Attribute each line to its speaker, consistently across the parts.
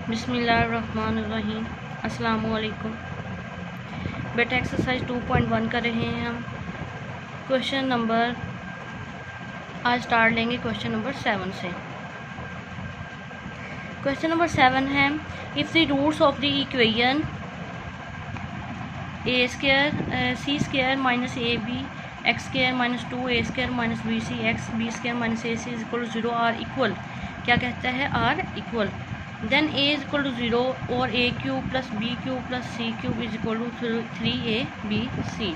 Speaker 1: बिस्मिल्लाहिर्रहमानिर्रहीम। अस्सलामुअलैकुम। बेटा एक्सरसाइज 2.1 कर रहे हैं हम। क्वेश्चन नंबर आज स्टार्ट लेंगे क्वेश्चन नंबर 7 से। क्वेश्चन नंबर 7 है, if the roots of the equation A square C square minus A B X square minus 2a² minus B C X B square minus A C is equal to 0 are equal, क्या कहता है, are equal, then A is equal to 0 और A cube plus B cube plus C cube is equal to 3ab/c।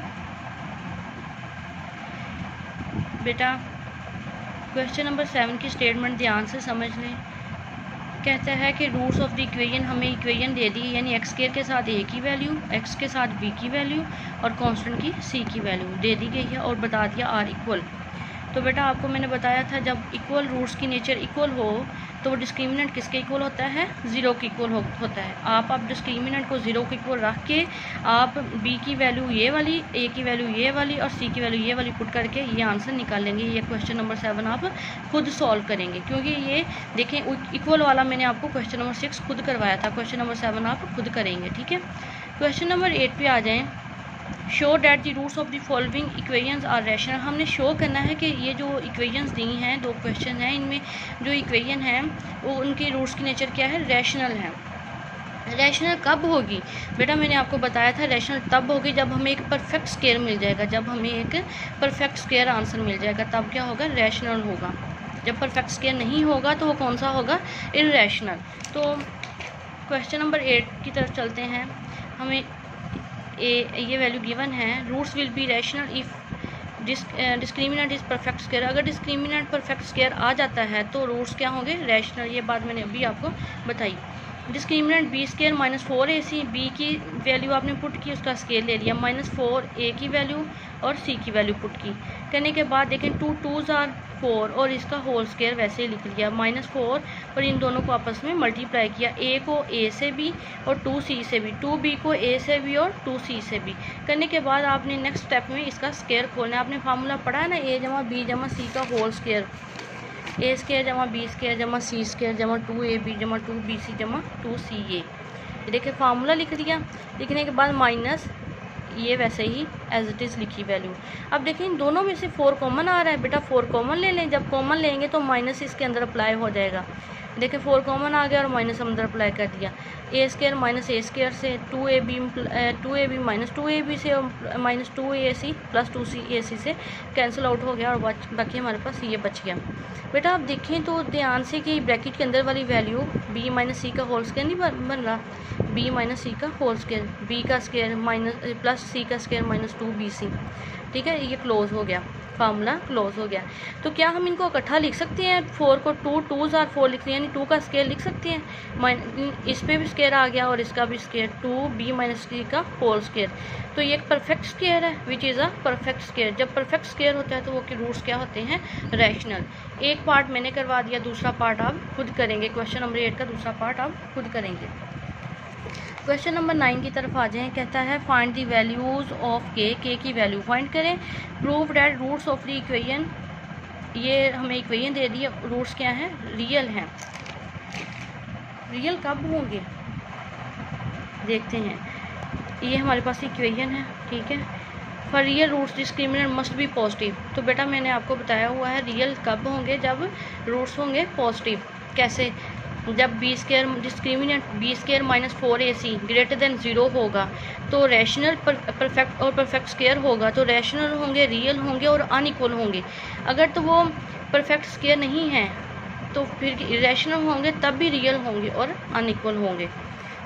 Speaker 1: बेटा question number 7 की statement ध्यान से समझ लें। कहता है कि रूट्स ऑफ द इक्वेशन, हमें इक्वेशन दे दी, यानी एक्स स्क्वायर के साथ ए की वैल्यू, एक्स के साथ बी की वैल्यू और कांस्टेंट की सी की वैल्यू दे दी गई है और बता दिया आर इक्वल। तो बेटा आपको मैंने बताया था जब इक्वल रूट्स की नेचर इक्वल हो तो वो डिस्क्रिमिनेंट किसके इक्वल होता है, ज़ीरो के इक्वल होता है। आप डिस्क्रिमिनेंट को ज़ीरो के इक्वल रख के आप बी की वैल्यू ये वाली, ए की वैल्यू ये वाली और सी की वैल्यू ये वाली पुट करके ये आंसर निकालेंगे। ये क्वेश्चन नंबर 7 आप खुद सॉल्व करेंगे, क्योंकि ये देखें इक्वल वाला मैंने आपको क्वेश्चन नंबर 6 खुद करवाया था, क्वेश्चन नंबर 7 आप खुद करेंगे। ठीक है, क्वेश्चन नंबर 8 पे आ जाएँ। Show that the roots of the following equations are rational. हमने शो करना है कि ये जो इक्वेशंस दी हैं, दो क्वेश्चन हैं, इनमें जो इक्वेशन हैं वो उनके रूट्स की नेचर क्या है, रैशनल है। रैशनल कब होगी बेटा, मैंने आपको बताया था रैशनल तब होगी जब हमें एक परफेक्ट स्क्वायर मिल जाएगा, जब हमें एक परफेक्ट स्क्वायर आंसर मिल जाएगा तब क्या होगा, रैशनल होगा। जब परफेक्ट स्क्वायर नहीं होगा तो वो कौन सा होगा, इर्रेशनल। तो क्वेश्चन नंबर 8 की तरफ चलते हैं। हमें ये वैल्यू गिवन है, roots will be rational if discriminant is perfect square. अगर डिस्क्रिमिनेंट परफेक्ट स्क्वायर आ जाता है तो रूट्स क्या होंगे, रैशनल। ये बात मैंने अभी आपको बताई। Discriminant b square minus 4ac, b की वैल्यू आपने पुट की, उसका स्केल ले लिया, माइनस 4a की वैल्यू और सी की वैल्यू पुट की। करने के बाद देखें 2 2s आर 4 और इसका होल स्क्वायर वैसे ही लिख लिया, -4 और इन दोनों को आपस में मल्टीप्लाई किया, a को a से भी और 2c से भी, 2b को a से भी और 2c से भी। करने के बाद आपने नेक्स्ट स्टेप में इसका स्क्वायर खोलना है। आपने फार्मूला पढ़ा है ना, a जमा b जमा c का होल स्क्वायर, a स्क्वायर जमा b स्क्वायर जमा c स्क्वायर जमा 2ab जमा 2bc जमा 2ca। देखिए फार्मूला लिख दिया, लिखने के बाद माइनस ये वैसे ही एज इट इज़ लिखी वैल्यू। अब देखिए इन दोनों में से 4 कॉमन आ रहा है, बेटा 4 कॉमन ले लें। जब कॉमन लेंगे तो माइनस इसके अंदर अप्लाई हो जाएगा। देखिए 4 कॉमन आ गया और माइनस हम अंदर अप्लाई कर दिया। a square minus a square से 2ab माइनस 2ab से और माइनस 2ac प्लस 2ac से कैंसिल आउट हो गया और बाकी हमारे पास ये बच गया। बेटा आप देखें तो ध्यान से कि ब्रैकेट के अंदर वाली वैल्यू b माइनस सी का होल स्क्वायर नहीं बन रहा, b माइनस सी का होल स्क्वायर, b का स्क्वायर माइनस प्लस सी का स्क्वायर माइनस 2bc। ठीक है, ये क्लोज हो गया, फार्मूला क्लोज हो गया। तो क्या हम इनको इकट्ठा लिख सकते हैं, 4 को 2 2s आर 4 लिखते हैं, यानी 2 का स्क्वायर लिख सकते हैं। इस पे भी स्क्वायर आ गया और इसका भी स्क्वायर, 2b माइनस सी का होल स्क्वायर। तो ये एक परफेक्ट स्क्वायर है, which is a perfect square. जब परफेक्ट स्क्वायर होता है तो वो के रूट्स क्या होते हैं, रैशनल। एक पार्ट मैंने करवा दिया, दूसरा पार्ट आप खुद करेंगे। क्वेश्चन नंबर 8 का दूसरा पार्ट आप खुद करेंगे। क्वेश्चन नंबर 9 की तरफ आ जाएं। कहता है find the values of k की वैल्यू फाइंड करें। Prove that roots of the equation, ये हमें इक्वेशन दे दी है, रूट्स क्या हैं, रियल हैं। रियल कब होंगे देखते हैं। ये हमारे पास इक्वेशन है, ठीक है। For real roots discriminant must be positive. तो बेटा मैंने आपको बताया हुआ है रियल कब होंगे, जब रूट्स होंगे पॉजिटिव। कैसे, जब b square discriminant b square minus 4ac greater than 0 होगा तो रैशनल परफेक्ट और परफेक्ट स्क्वायर होगा, तो रैशनल होंगे, रियल होंगे और अनइक्वल होंगे। अगर तो वो परफेक्ट स्क्वायर नहीं है तो फिर रैशनल होंगे, तब भी रियल होंगे और अनइक्वल होंगे।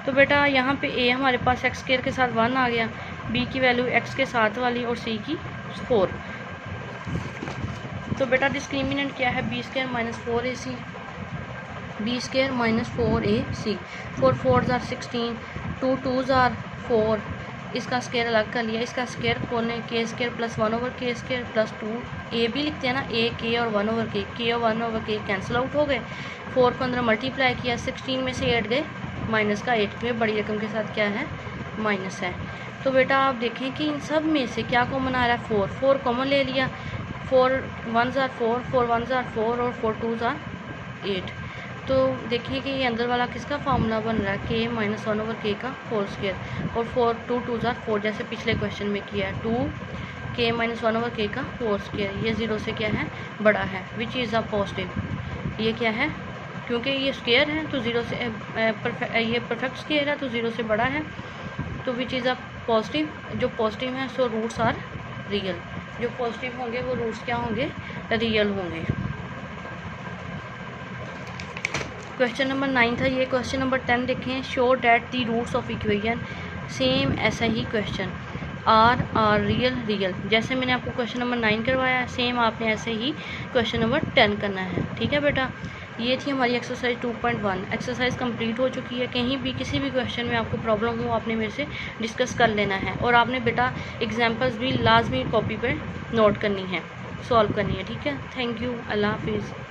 Speaker 1: तो बेटा यहाँ पे a हमारे पास एक्स स्क्वायर के साथ 1 आ गया, b की वैल्यू x के साथ वाली और c की 4। तो बेटा डिस्क्रिमिनेंट क्या है, b square minus 4ac, b square minus 4ac, 4 4s are 16, 2 2s are 4, इसका स्क्वायर अलग कर लिया, इसका स्क्वायर खोलने के square plus 1/k square plus 2a भी लिखते हैं ना, a k और 1/k, k और 1/k कैंसिल आउट हो गए। 4 को अंदर मल्टीप्लाई किया, 16 में से 8 गए, माइनस का 8 में बड़ी रकम के साथ क्या है, माइनस है। तो बेटा आप देखें कि इन सब में से क्या कॉमन आ रहा है, 4 4 कॉमन ले लिया, 4 1s आर 4, 4 1s आर 4 और 4 2s आर 8। तो देखिए कि ये अंदर वाला किसका फार्मूला बन रहा है, k माइनस 1/k का होल स्क्वायर, और 4 2 2 4 जैसे पिछले क्वेश्चन में किया है, 2k माइनस 1/k का होल स्क्वायर। ये 0 से क्या है, बड़ा है, विच इज़ अ पॉजिटिव। ये क्या है, क्योंकि ये स्क्वायर है तो 0 से ये परफेक्ट स्क्वायर है तो 0 से बड़ा है, तो विच इज़ अ पॉजिटिव। जो पॉजिटिव है सो रूट्स आर रियल, जो पॉजिटिव होंगे वो रूट्स क्या होंगे, रियल होंगे। क्वेश्चन नंबर 9 था ये। क्वेश्चन नंबर 10 देखें, show that the roots of equation, same ऐसा ही क्वेश्चन, आर रियल। जैसे मैंने आपको क्वेश्चन नंबर 9 करवाया है, सेम आपने ऐसे ही क्वेश्चन नंबर 10 करना है। ठीक है बेटा, ये थी हमारी एक्सरसाइज 2.1। एक्सरसाइज कंप्लीट हो चुकी है। कहीं भी किसी भी क्वेश्चन में आपको प्रॉब्लम हो, आपने मेरे से डिस्कस कर लेना है, और आपने बेटा एग्जाम्पल्स भी लाजमी कॉपी पर नोट करनी है, सॉल्व करनी है। ठीक है, थैंक यू, अल्लाह हाफिज़।